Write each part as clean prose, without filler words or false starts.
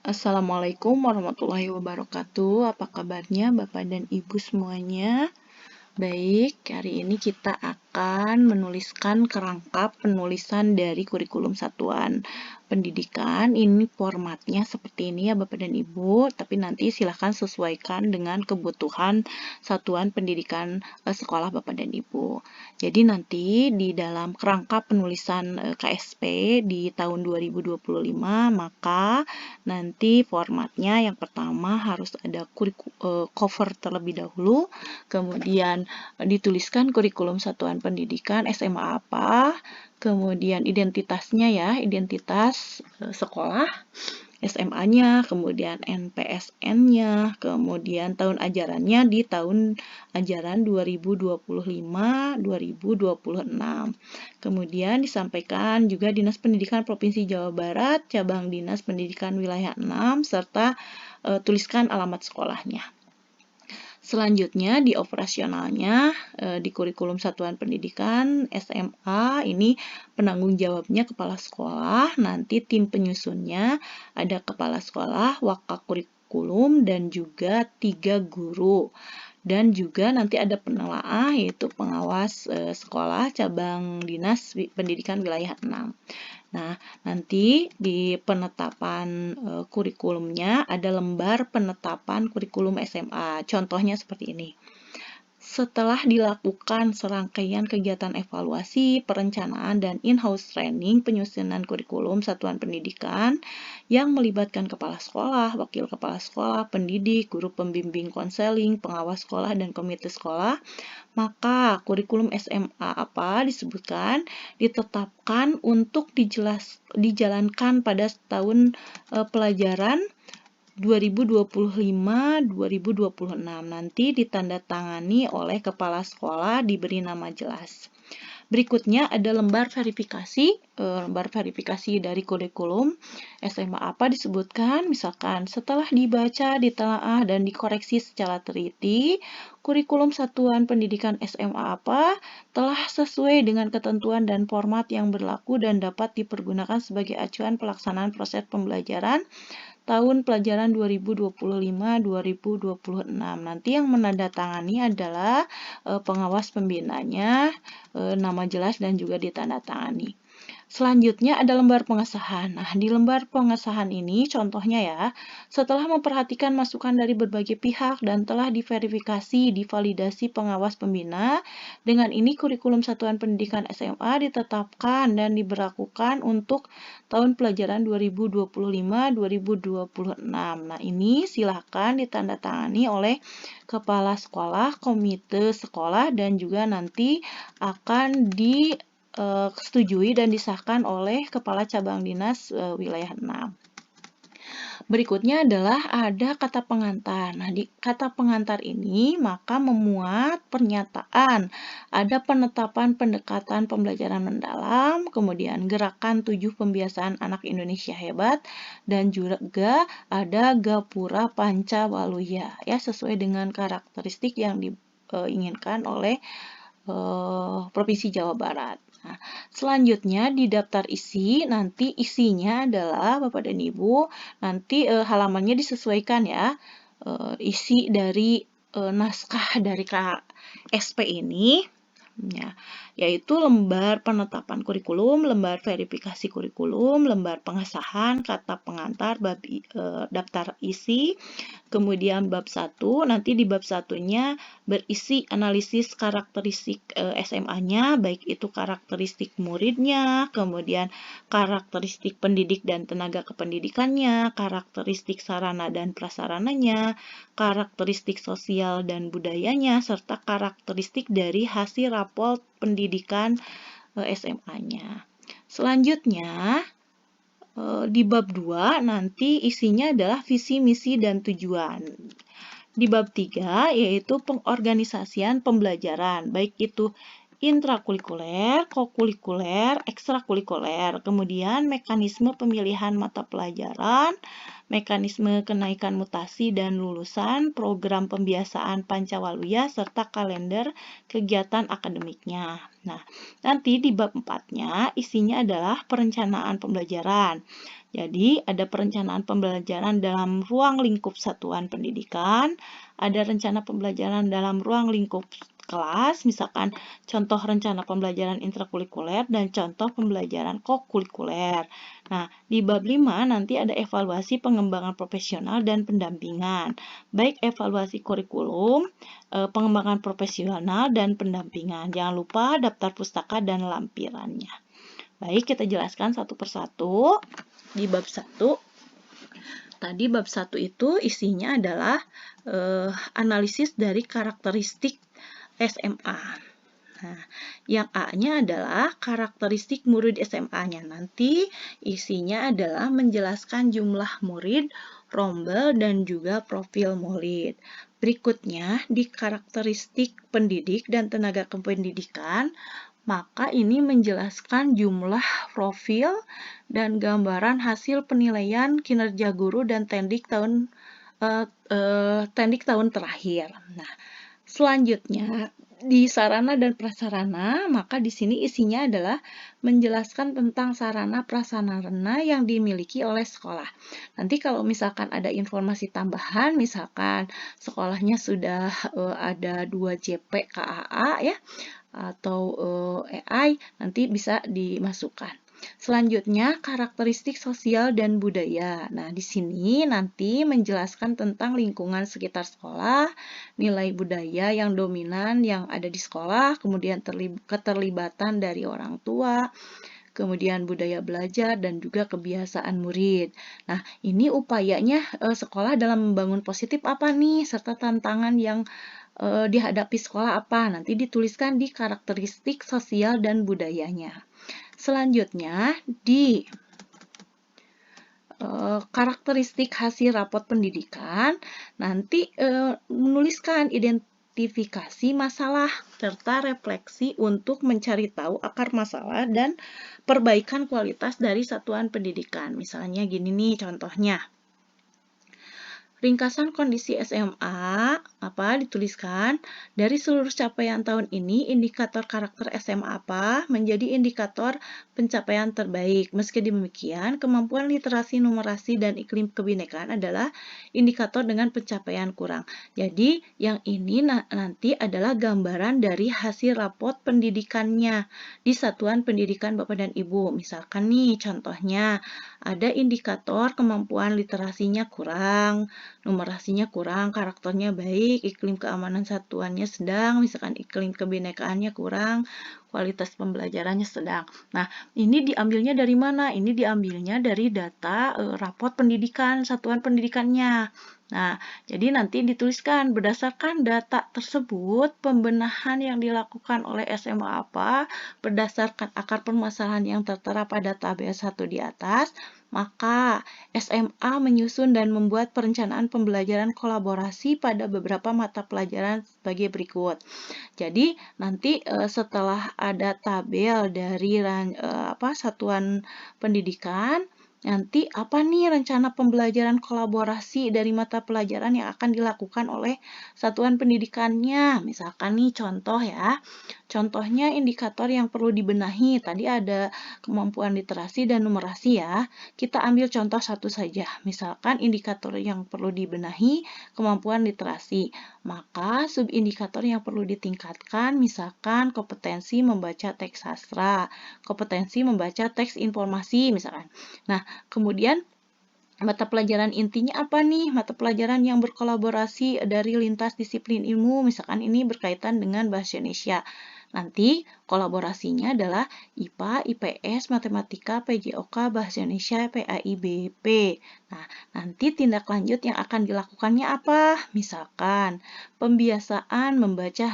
Assalamualaikum warahmatullahi wabarakatuh. Apa kabarnya Bapak dan Ibu semuanya? Baik, hari ini kita akan menuliskan kerangka penulisan dari kurikulum satuan pendidikan. Ini formatnya seperti ini ya Bapak dan Ibu, tapi nanti silahkan sesuaikan dengan kebutuhan satuan pendidikan sekolah Bapak dan Ibu. Jadi nanti di dalam kerangka penulisan KSP di tahun 2025, maka nanti formatnya yang pertama harus ada cover terlebih dahulu, kemudian dituliskan kurikulum satuan pendidikan SMA apa, kemudian identitasnya ya, identitas sekolah, SMA-nya, kemudian NPSN-nya, kemudian tahun ajarannya di tahun ajaran 2025-2026. Kemudian disampaikan juga Dinas Pendidikan Provinsi Jawa Barat, cabang Dinas Pendidikan Wilayah 6, serta tuliskan alamat sekolahnya. Selanjutnya di operasionalnya, di kurikulum satuan pendidikan SMA, ini penanggung jawabnya kepala sekolah, nanti tim penyusunnya ada kepala sekolah, wakakurikulum, dan juga 3 guru. Dan juga nanti ada penelaah, yaitu pengawas sekolah cabang Dinas Pendidikan Wilayah 6. Nah, nanti di penetapan kurikulumnya ada lembar penetapan kurikulum SMA. Contohnya seperti ini. Setelah dilakukan serangkaian kegiatan evaluasi, perencanaan, dan in-house training penyusunan kurikulum satuan pendidikan yang melibatkan kepala sekolah, wakil kepala sekolah, pendidik, guru pembimbing konseling, pengawas sekolah, dan komite sekolah, maka kurikulum SMA apa disebutkan ditetapkan untuk dijalankan pada tahun pelajaran 2025-2026. Nanti ditandatangani oleh kepala sekolah, diberi nama jelas. Berikutnya ada lembar verifikasi. Lembar verifikasi dari kurikulum SMA apa disebutkan, misalkan setelah dibaca, ditelaah, dan dikoreksi secara teliti, kurikulum satuan pendidikan SMA apa telah sesuai dengan ketentuan dan format yang berlaku dan dapat dipergunakan sebagai acuan pelaksanaan proses pembelajaran tahun pelajaran 2025-2026. Nanti yang menandatangani adalah pengawas pembinanya, nama jelas dan juga ditandatangani. Selanjutnya ada lembar pengesahan. Nah, di lembar pengesahan ini contohnya ya, setelah memperhatikan masukan dari berbagai pihak dan telah diverifikasi, divalidasi pengawas pembina, dengan ini kurikulum satuan pendidikan SMA ditetapkan dan diberlakukan untuk tahun pelajaran 2025-2026. Nah, ini silakan ditandatangani oleh kepala sekolah, komite sekolah, dan juga nanti akan disetujui dan disahkan oleh Kepala Cabang Dinas Wilayah 6. Berikutnya adalah ada kata pengantar. Nah, di kata pengantar ini maka memuat pernyataan, ada penetapan pendekatan pembelajaran mendalam, kemudian gerakan 7 pembiasaan anak Indonesia hebat, dan juga ada Gapura Pancawaluya, ya, sesuai dengan karakteristik yang diinginkan oleh Provinsi Jawa Barat. Nah, selanjutnya di daftar isi, nanti isinya adalah Bapak dan Ibu, nanti halamannya disesuaikan ya, isi dari naskah dari KSP ini, ya, yaitu lembar penetapan kurikulum, lembar verifikasi kurikulum, lembar pengesahan, kata pengantar, daftar isi, kemudian bab 1, nanti di bab 1-nya berisi analisis karakteristik SMA-nya, baik itu karakteristik muridnya, kemudian karakteristik pendidik dan tenaga kependidikannya, karakteristik sarana dan prasarananya, karakteristik sosial dan budayanya, serta karakteristik dari hasil raport pendidikan SMA-nya. Selanjutnya, di bab 2 nanti isinya adalah visi, misi, dan tujuan. Di bab 3 yaitu pengorganisasian pembelajaran, baik itu intrakurikuler, kokurikuler, ekstrakurikuler, kemudian mekanisme pemilihan mata pelajaran, mekanisme kenaikan mutasi dan lulusan, program pembiasaan Pancawaluya, serta kalender kegiatan akademiknya. Nah, nanti di bab 4-nya isinya adalah perencanaan pembelajaran. Jadi, ada perencanaan pembelajaran dalam ruang lingkup satuan pendidikan, ada rencana pembelajaran dalam ruang lingkup kelas, misalkan contoh rencana pembelajaran intrakurikuler dan contoh pembelajaran kokurikuler. Nah, di bab 5 nanti ada evaluasi pengembangan profesional dan pendampingan, baik evaluasi kurikulum, pengembangan profesional, dan pendampingan. Jangan lupa daftar pustaka dan lampirannya. Baik, kita jelaskan satu persatu. Di bab 1, tadi bab 1 itu isinya adalah analisis dari karakteristik SMA. Nah, yang A-nya adalah karakteristik murid SMA-nya. Nanti isinya adalah menjelaskan jumlah murid, rombel, dan juga profil murid. Berikutnya, di karakteristik pendidik dan tenaga kependidikan, maka ini menjelaskan jumlah profil dan gambaran hasil penilaian kinerja guru dan tendik tahun terakhir. Nah, selanjutnya di sarana dan prasarana, maka di sini isinya adalah menjelaskan tentang sarana prasarana yang dimiliki oleh sekolah. Nanti kalau misalkan ada informasi tambahan, misalkan sekolahnya sudah ada 2 JP KAA ya, atau AI, nanti bisa dimasukkan. Selanjutnya, karakteristik sosial dan budaya. Nah, di sini nanti menjelaskan tentang lingkungan sekitar sekolah, nilai budaya yang dominan yang ada di sekolah, kemudian keterlibatan dari orang tua, kemudian budaya belajar, dan juga kebiasaan murid. Nah, ini upayanya sekolah dalam membangun positif apa nih, serta tantangan yang dihadapi sekolah apa. Nanti dituliskan di karakteristik sosial dan budayanya. Selanjutnya, di karakteristik hasil rapot pendidikan, nanti menuliskan identifikasi masalah serta refleksi untuk mencari tahu akar masalah dan perbaikan kualitas dari satuan pendidikan. Misalnya gini nih contohnya. Ringkasan kondisi SMA, dituliskan dari seluruh capaian tahun ini, indikator karakter SMA apa menjadi indikator pencapaian terbaik. Meski demikian, kemampuan literasi, numerasi, dan iklim kebinekaan adalah indikator dengan pencapaian kurang. Jadi, yang ini nanti adalah gambaran dari hasil rapot pendidikannya di satuan pendidikan Bapak dan Ibu. Misalkan nih, contohnya, ada indikator kemampuan literasinya kurang, numerasinya kurang, karakternya baik, iklim keamanan satuannya sedang, misalkan iklim kebinekaannya kurang, kualitas pembelajarannya sedang. Nah, ini diambilnya dari mana? Ini diambilnya dari data rapot pendidikan, satuan pendidikannya. Nah, jadi nanti dituliskan berdasarkan data tersebut, pembenahan yang dilakukan oleh SMA apa, berdasarkan akar permasalahan yang tertera pada tabel 1 di atas, maka SMA menyusun dan membuat perencanaan pembelajaran kolaborasi pada beberapa mata pelajaran sebagai berikut. Jadi nanti setelah ada tabel dari satuan pendidikan, nanti apa nih rencana pembelajaran kolaborasi dari mata pelajaran yang akan dilakukan oleh satuan pendidikannya. Misalkan nih contoh ya. Contohnya indikator yang perlu dibenahi. Tadi ada kemampuan literasi dan numerasi ya. Kita ambil contoh satu saja. Misalkan indikator yang perlu dibenahi kemampuan literasi. Maka subindikator yang perlu ditingkatkan misalkan kompetensi membaca teks sastra, kompetensi membaca teks informasi misalkan. Nah, kemudian mata pelajaran intinya apa nih? Mata pelajaran yang berkolaborasi dari lintas disiplin ilmu, misalkan ini berkaitan dengan bahasa Indonesia. Nanti kolaborasinya adalah IPA, IPS, Matematika, PJOK, Bahasa Indonesia, PAIBP. Nah, nanti tindak lanjut yang akan dilakukannya apa? Misalkan pembiasaan membaca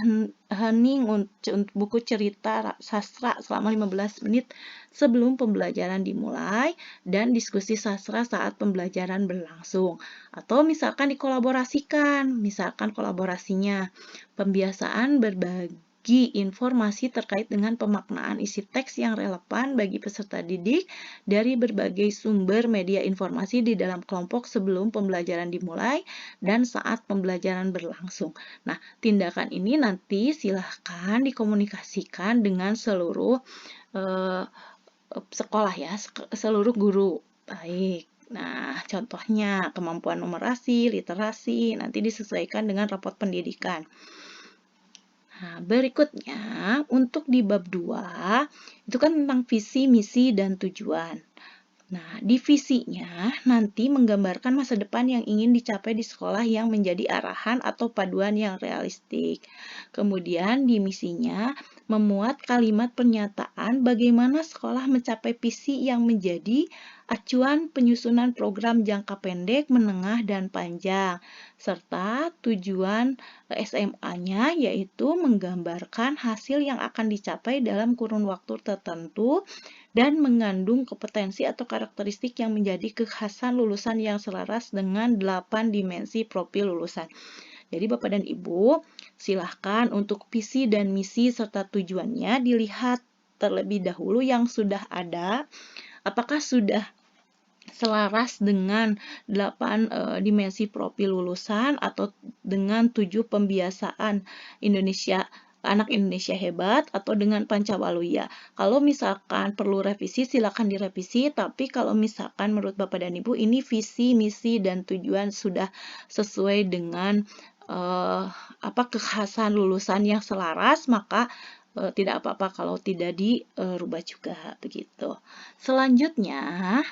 hening untuk buku cerita sastra selama 15 menit sebelum pembelajaran dimulai dan diskusi sastra saat pembelajaran berlangsung. Atau misalkan dikolaborasikan, misalkan kolaborasinya pembiasaan berbagi berbagi informasi terkait dengan pemaknaan isi teks yang relevan bagi peserta didik dari berbagai sumber media informasi di dalam kelompok sebelum pembelajaran dimulai dan saat pembelajaran berlangsung. Nah, tindakan ini nanti silahkan dikomunikasikan dengan seluruh sekolah ya, seluruh guru. Baik. Nah, contohnya kemampuan numerasi, literasi, nanti disesuaikan dengan rapot pendidikan. Nah, berikutnya untuk di bab 2, itu kan tentang visi, misi, dan tujuan. Nah, di visinya nanti menggambarkan masa depan yang ingin dicapai di sekolah yang menjadi arahan atau paduan yang realistik. Kemudian di misinya memuat kalimat pernyataan bagaimana sekolah mencapai visi yang menjadi acuan penyusunan program jangka pendek, menengah, dan panjang. Serta tujuan SMA-nya yaitu menggambarkan hasil yang akan dicapai dalam kurun waktu tertentu dan mengandung kompetensi atau karakteristik yang menjadi kekhasan lulusan yang selaras dengan 8 dimensi profil lulusan. Jadi Bapak dan Ibu, silahkan untuk visi dan misi serta tujuannya dilihat terlebih dahulu yang sudah ada, apakah sudah selaras dengan 8 dimensi profil lulusan atau dengan 7 pembiasaan anak Indonesia hebat atau dengan Pancawaluya. Kalau misalkan perlu revisi, silakan direvisi, tapi kalau misalkan menurut Bapak dan Ibu ini visi, misi, dan tujuan sudah sesuai dengan kekhasan lulusan yang selaras, maka tidak apa-apa kalau tidak dirubah juga begitu. Selanjutnya,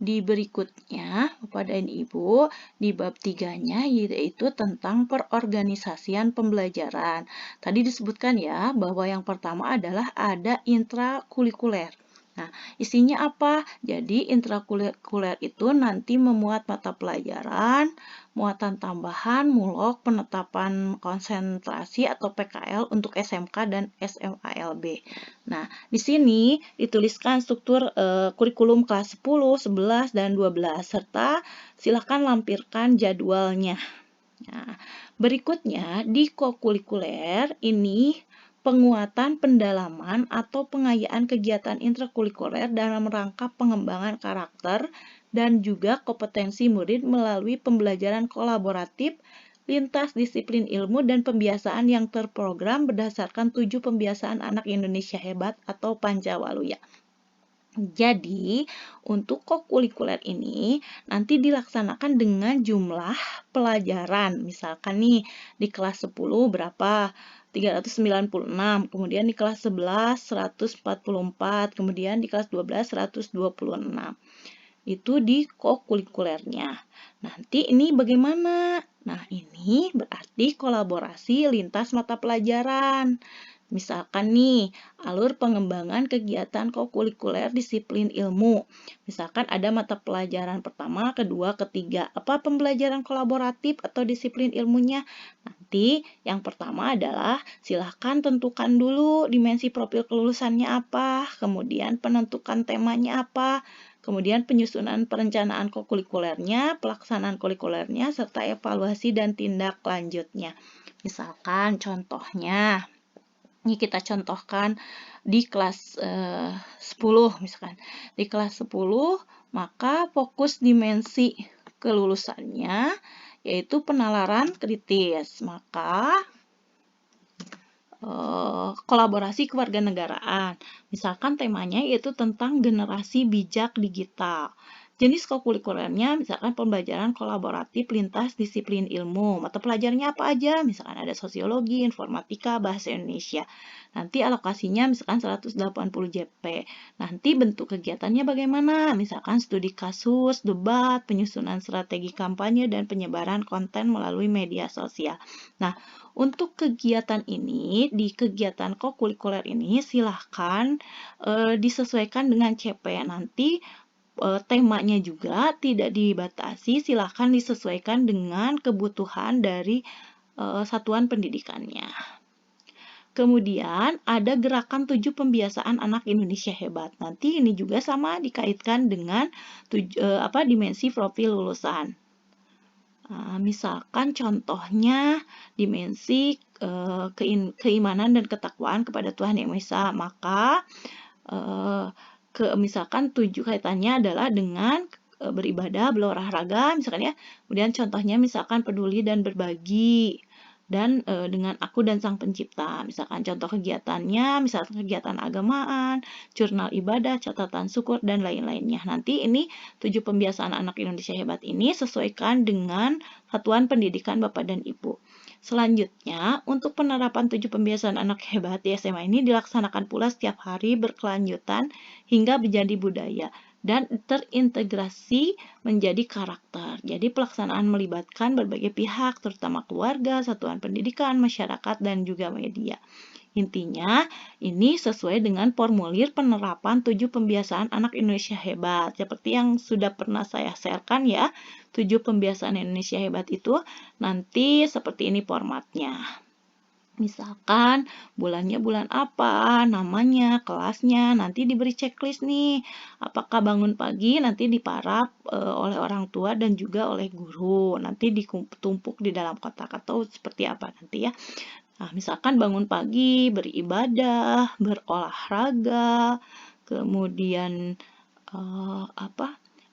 di berikutnya, Bapak dan Ibu, di bab 3-nya yaitu tentang perorganisasian pembelajaran. Tadi disebutkan ya, bahwa yang pertama adalah ada intrakurikuler. Nah, isinya apa? Jadi, intrakurikuler itu nanti memuat mata pelajaran, muatan tambahan, mulok, penetapan konsentrasi atau PKL untuk SMK dan SMALB. Nah, di sini dituliskan struktur kurikulum kelas 10, 11, dan 12, serta silakan lampirkan jadwalnya. Nah, berikutnya di kokurikuler ini penguatan pendalaman atau pengayaan kegiatan intrakurikuler dalam rangka pengembangan karakter dan juga kompetensi murid melalui pembelajaran kolaboratif lintas disiplin ilmu dan pembiasaan yang terprogram berdasarkan 7 pembiasaan anak Indonesia hebat atau Pancawaluya. Jadi, untuk kokurikuler ini nanti dilaksanakan dengan jumlah pelajaran. Misalkan nih, di kelas 10 berapa? 396, kemudian di kelas 11 144, kemudian di kelas 12 126. Itu di kokurikulernya. Nanti ini bagaimana? Nah, ini berarti kolaborasi lintas mata pelajaran. Misalkan nih, alur pengembangan kegiatan kokurikuler disiplin ilmu. Misalkan ada mata pelajaran pertama, kedua, ketiga. Apa pembelajaran kolaboratif atau disiplin ilmunya? Nanti yang pertama adalah silahkan tentukan dulu dimensi profil kelulusannya apa, kemudian penentukan temanya apa, kemudian penyusunan perencanaan kokurikulernya, pelaksanaan kurikulernya, serta evaluasi dan tindak lanjutnya. Misalkan contohnya, ini kita contohkan di kelas 10 misalkan. Di kelas 10 maka fokus dimensi kelulusannya yaitu penalaran kritis. Maka kolaborasi kewarganegaraan. Misalkan temanya yaitu tentang generasi bijak digital. Jenis kokurikulernya misalkan pembelajaran kolaboratif lintas disiplin ilmu. Mata pelajarannya apa aja? Misalkan ada sosiologi, informatika, bahasa Indonesia. Nanti alokasinya misalkan 180 JP. Nanti bentuk kegiatannya bagaimana? Misalkan studi kasus, debat, penyusunan strategi kampanye, dan penyebaran konten melalui media sosial. Nah, untuk kegiatan ini, di kegiatan kokurikuler ini silahkan disesuaikan dengan CP. Nanti temanya juga tidak dibatasi, silahkan disesuaikan dengan kebutuhan dari satuan pendidikannya. Kemudian ada gerakan 7 pembiasaan anak Indonesia hebat. Nanti ini juga sama dikaitkan dengan dimensi profil lulusan. Nah, misalkan contohnya dimensi keimanan dan ketakwaan kepada Tuhan Yang Maha Esa, maka misalkan 7 kaitannya adalah dengan beribadah, berolahraga, misalkan ya. Kemudian contohnya misalkan peduli dan berbagi, dan dengan aku dan Sang Pencipta. Misalkan contoh kegiatannya, misalkan kegiatan agamaan, jurnal ibadah, catatan syukur, dan lain-lainnya. Nanti ini 7 pembiasaan anak Indonesia Hebat ini sesuaikan dengan satuan pendidikan Bapak dan Ibu. Selanjutnya, untuk penerapan 7 pembiasaan anak hebat di SMA ini dilaksanakan pula setiap hari berkelanjutan hingga menjadi budaya dan terintegrasi menjadi karakter. Jadi pelaksanaan melibatkan berbagai pihak, terutama keluarga, satuan pendidikan, masyarakat, dan juga media. Intinya, ini sesuai dengan formulir penerapan 7 pembiasaan anak Indonesia Hebat. Seperti yang sudah pernah saya sharekan ya, 7 pembiasaan Indonesia Hebat itu nanti seperti ini formatnya. Misalkan bulannya bulan apa, namanya, kelasnya, nanti diberi checklist nih. Apakah bangun pagi nanti diparap oleh orang tua dan juga oleh guru. Nanti ditumpuk di dalam kotak atau seperti apa nanti ya. Nah, misalkan bangun pagi, beribadah, berolahraga, kemudian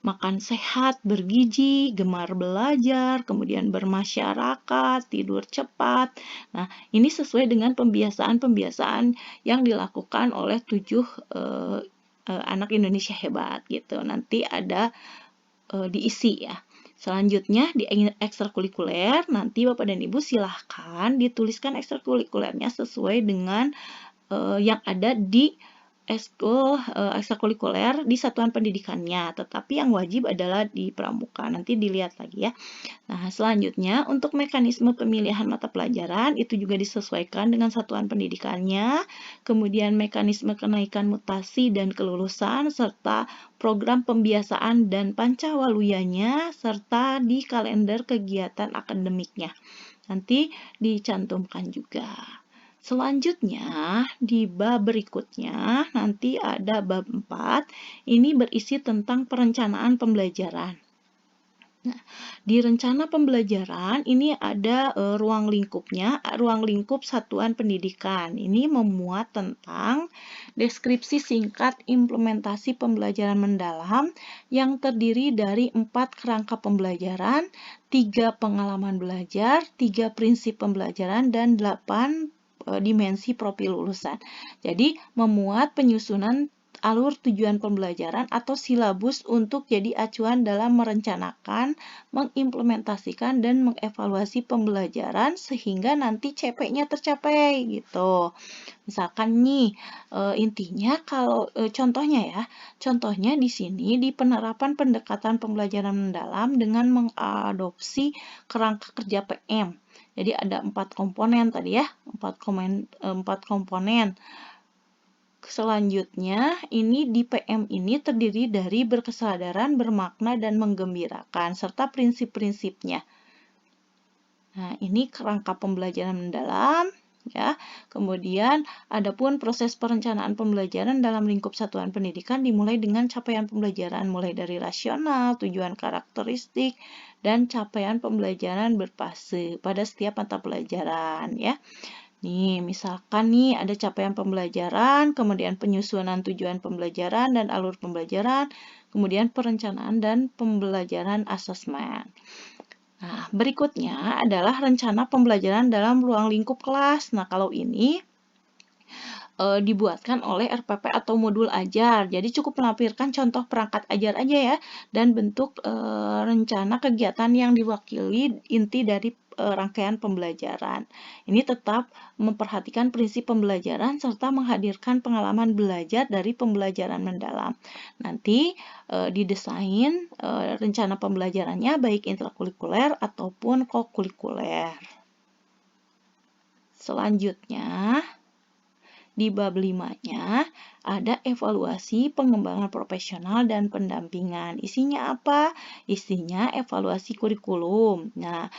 makan sehat, bergizi, gemar belajar, kemudian bermasyarakat, tidur cepat. Nah, ini sesuai dengan pembiasaan-pembiasaan yang dilakukan oleh 7 anak Indonesia Hebat gitu. Nanti ada diisi ya. Selanjutnya di ekstrakurikuler, nanti Bapak dan Ibu silahkan dituliskan ekstrakurikulernya sesuai dengan yang ada di ekstrakurikuler di satuan pendidikannya, tetapi yang wajib adalah di pramuka. Nanti dilihat lagi ya. Nah, selanjutnya untuk mekanisme pemilihan mata pelajaran itu juga disesuaikan dengan satuan pendidikannya, kemudian mekanisme kenaikan mutasi dan kelulusan, serta program pembiasaan dan pancawaluyanya, serta di kalender kegiatan akademiknya. Nanti dicantumkan juga. Selanjutnya, di bab berikutnya, nanti ada bab 4, ini berisi tentang perencanaan pembelajaran. Nah, di rencana pembelajaran ini ada ruang lingkupnya, ruang lingkup satuan pendidikan. Ini memuat tentang deskripsi singkat implementasi pembelajaran mendalam yang terdiri dari 4 kerangka pembelajaran, 3 pengalaman belajar, 3 prinsip pembelajaran, dan 8 dimensi profil lulusan. Jadi memuat penyusunan alur tujuan pembelajaran atau silabus untuk jadi acuan dalam merencanakan, mengimplementasikan, dan mengevaluasi pembelajaran sehingga nanti CP-nya tercapai gitu. Misalkan nih, intinya kalau contohnya ya, contohnya di sini di penerapan pendekatan pembelajaran mendalam dengan mengadopsi kerangka kerja PM. Jadi ada 4 komponen tadi ya, 4 komponen. Selanjutnya, ini di PM ini terdiri dari berkesadaran, bermakna, dan menggembirakan, serta prinsip-prinsipnya. Nah, ini kerangka pembelajaran mendalam. Ya, kemudian adapun proses perencanaan pembelajaran dalam lingkup satuan pendidikan dimulai dengan capaian pembelajaran mulai dari rasional, tujuan karakteristik, dan capaian pembelajaran berfase pada setiap mata pelajaran ya. Nih, misalkan nih ada capaian pembelajaran, kemudian penyusunan tujuan pembelajaran dan alur pembelajaran, kemudian perencanaan dan pembelajaran asesmen. Nah, berikutnya adalah rencana pembelajaran dalam ruang lingkup kelas. Nah, kalau ini dibuatkan oleh RPP atau modul ajar. Jadi cukup melampirkan contoh perangkat ajar aja ya, dan bentuk rencana kegiatan yang diwakili inti dari rangkaian pembelajaran. Ini tetap memperhatikan prinsip pembelajaran serta menghadirkan pengalaman belajar dari pembelajaran mendalam. Nanti didesain rencana pembelajarannya baik intrakurikuler ataupun kokurikuler. Selanjutnya, di bab 5-nya ada evaluasi pengembangan profesional dan pendampingan. Isinya apa? Isinya evaluasi kurikulum. Nah,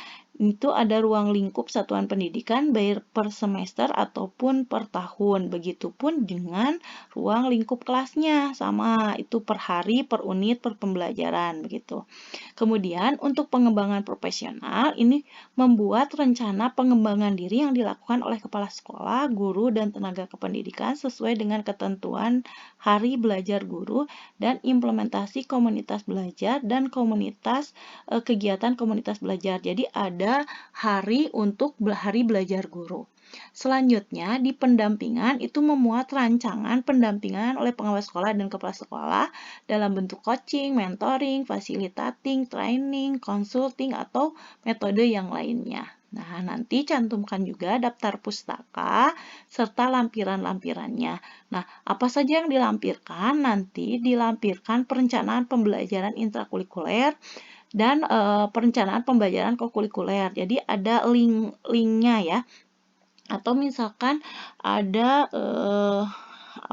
itu ada ruang lingkup satuan pendidikan baik per semester ataupun per tahun. Begitupun dengan ruang lingkup kelasnya, sama itu per hari, per unit, per pembelajaran begitu. Kemudian untuk pengembangan profesional ini membuat rencana pengembangan diri yang dilakukan oleh kepala sekolah, guru, dan tenaga kependidikan sesuai dengan ketentuan hari belajar guru dan implementasi komunitas belajar dan kegiatan komunitas belajar. Jadi ada hari untuk hari belajar guru. Selanjutnya, di pendampingan itu memuat rancangan pendampingan oleh pengawas sekolah dan kepala sekolah dalam bentuk coaching, mentoring, facilitating, training, consulting, atau metode yang lainnya. Nah, nanti cantumkan juga daftar pustaka serta lampiran-lampirannya. Nah, apa saja yang dilampirkan? Nanti dilampirkan perencanaan pembelajaran intrakurikuler dan perencanaan pembelajaran kokurikuler. Jadi ada link-linknya ya. Atau misalkan ada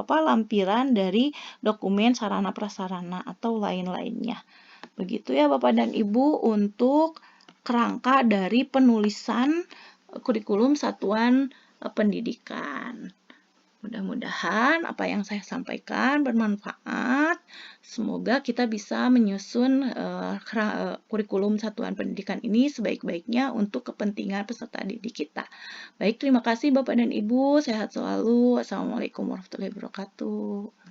lampiran dari dokumen sarana prasarana atau lain-lainnya. Begitu ya Bapak dan Ibu untuk kerangka dari penulisan kurikulum satuan pendidikan. Mudah-mudahan apa yang saya sampaikan bermanfaat. Semoga kita bisa menyusun kurikulum satuan pendidikan ini sebaik-baiknya untuk kepentingan peserta didik kita. Baik, terima kasih Bapak dan Ibu. Sehat selalu. Assalamualaikum warahmatullahi wabarakatuh.